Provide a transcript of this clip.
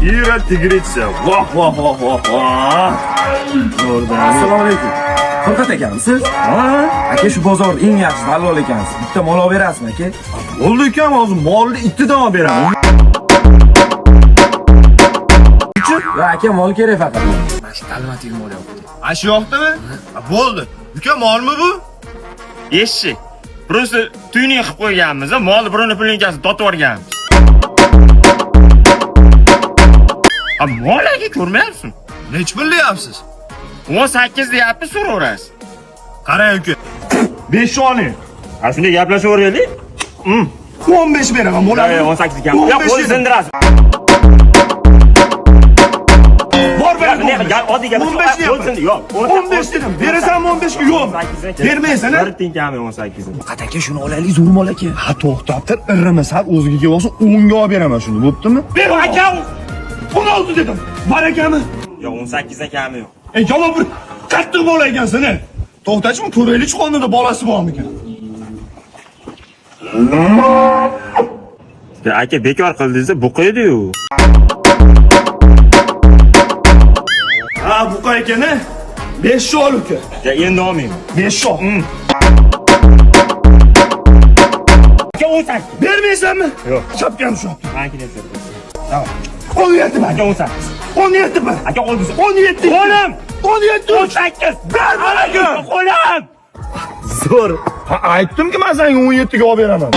Ira tigritsa. Voh voh voh voh voh. Assalomu alaykum. Furqat akamisiz? Ha? Aka shu bozor eng yaxshi dallol ekansiz. Bitta mol olib berasizmi aka? Bo'ldi ekan, hozir molni ittidan olib beraman. Ya aka mol kerak faqat. Mana shu ta'limotga mol yo'q. Ana shu yoqdami? Bo'ldi. Uka molmi bu? Eshik. Просто tuyni qilib qo'yganmiz, molni birovning pulini totib olganmiz. Molaga ko'rmayapsizmi? Nech pul deyapsiz? 18 deyapti, so'raverasiz. Qarang uka. 5 oling. Ha shunday gaplashaveraylik. 15 beraman, bo'ladi. Yo'q, 18 ekan. Yo'q, qo'l sindirasiz. Bor ber. Oddiy gap. 15 deyapman. Yo'q, 15 dedim. Berasanmi 15 ga? Yo'q. Bermaysan, ha? Bir tinkami 18 ni. Furqat aka shuni olaylik, zo'r mol aka. Ha, to'xtatib, irrimi sal o'ziga kelib olsa 10 ga olib beraman shuni, bo'ptimi? Ber aka. 16 dedim. Bor akami? Yo'q, 18 dan kami yo'q. Yomon bir qattiq bola ekansan, ha? To'xtachmi, ko'raylik qonunda bolasi bormi ekan? Aka bekor qildingiz, bu qo'ydi-yu. Ha, bu qo'y ekan-a? 5 ol uka. Ya endi olmayman. 5 ol. Aka 18. Bermaysanmi? Yo'q. Chapgan shu. Mankina sir. Tamam. 17 ben. Aka 18. 17 ben. Aka qo'l 17. Qo'lim. 17. 18. Ber balaga. Qo'lim. Zo'r. Ha, aytdim-ki men senga 17 ga olib beraman.